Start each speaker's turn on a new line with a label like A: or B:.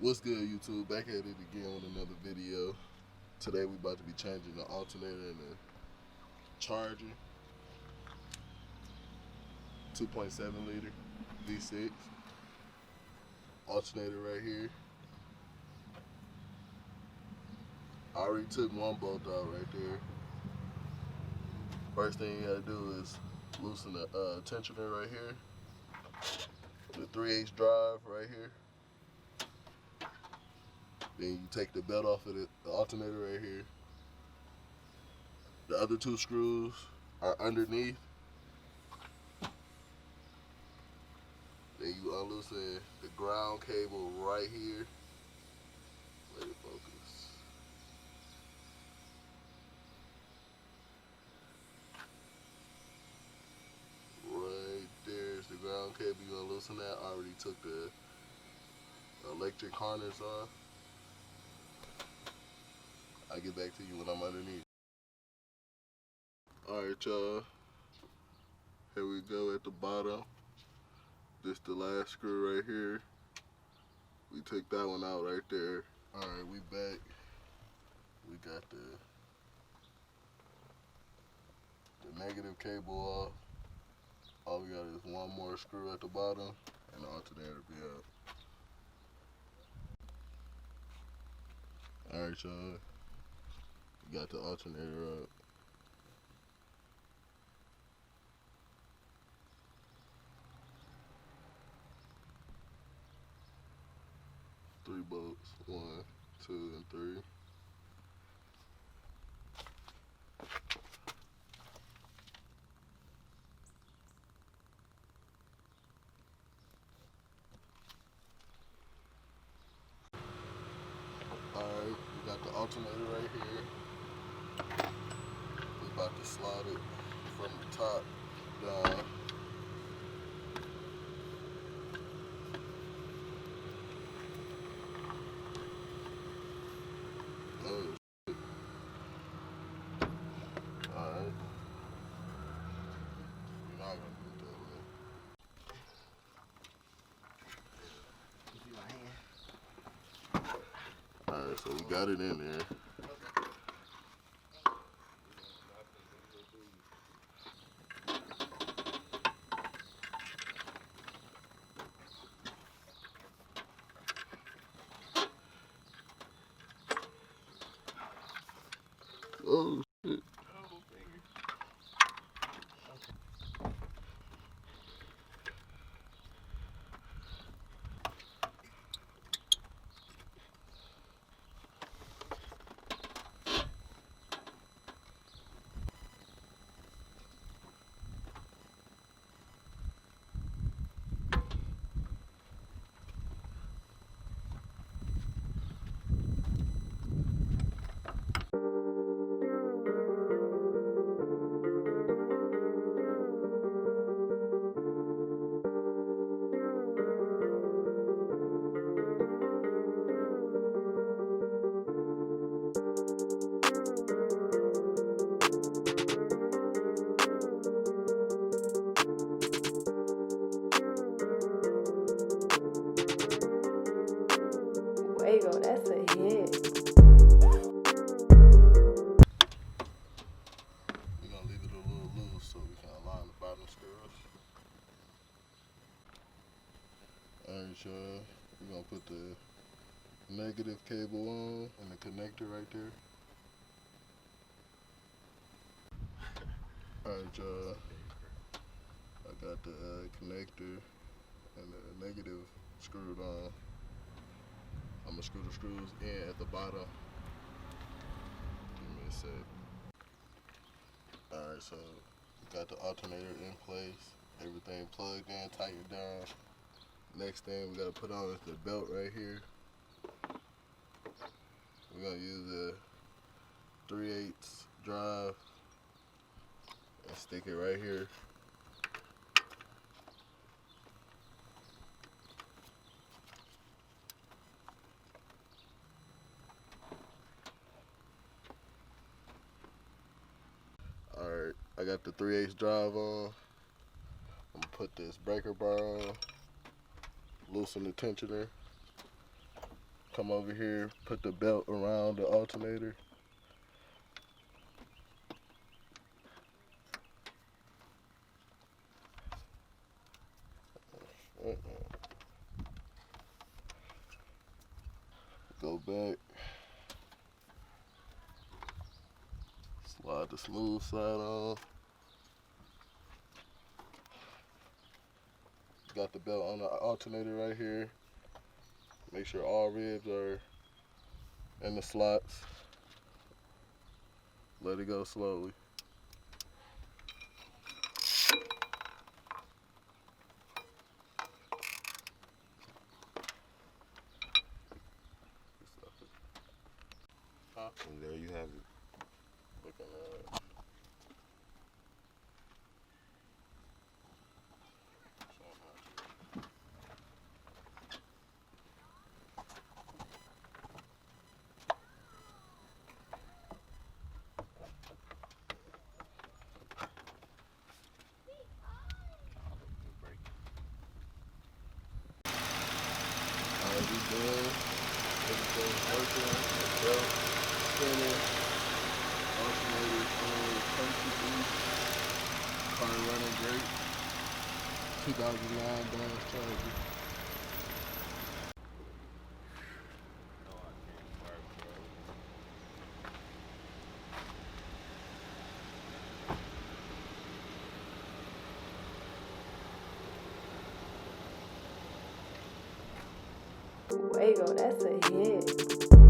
A: What's good, YouTube? Back at it again with another video. Today we about to be changing the alternator and the charger. 2.7 liter V6 alternator right here. I already took one bolt out right there. First thing you gotta do is loosen the tensioner right here. The 3/8 drive right here. Then you take the belt off of the alternator right here. The other two screws are underneath. Then you unloosen the ground cable right here. Let it focus. Right there's the ground cable. You unloosen that. I already took the electric harness off. I'll get back to you when I'm underneath. Alright, y'all. Here we go at the bottom. This the last screw right here. We took that one out right there. Alright, we back. We got the negative cable off. All we got is one more screw at the bottom and the alternator be out. Alright, y'all. We got the alternator up. Three bolts, 1, 2, and 3. Alright, we got the alternator right here. We about to slide it from the top down. Oh, shit. Alright. You're not gonna do it that way. Alright, so we got it in there. Oh, shit.
B: Fuego, that's a hit.
A: We're gonna leave it a little loose so we can align the bottom screws. Alright, y'all. We're gonna put the negative cable on and the connector right there. Alright, y'all. I got the connector and the negative screwed on. I'm gonna screw the screws in at the bottom. Give me a sec. Alright, so got the alternator in place. Everything plugged in, tightened down. Next thing we gotta put on is the belt right here. We're gonna use the 3/8 drive and stick it right here. Alright, I got the 3/8 drive on. I'm gonna put this breaker bar on, loosen the tensioner. come over here, put the belt around the alternator. Go back. Slide the smooth side on. Got the belt on the alternator right here. Make sure all ribs are in the slots. Let it go slowly.
C: And there you have it.
A: Looking at it. Alright, we done. Everything's working. The belt, spinning, alternator perfectly. Car running great. 2009 Dodge Charger.
B: Fuego, that's a hit.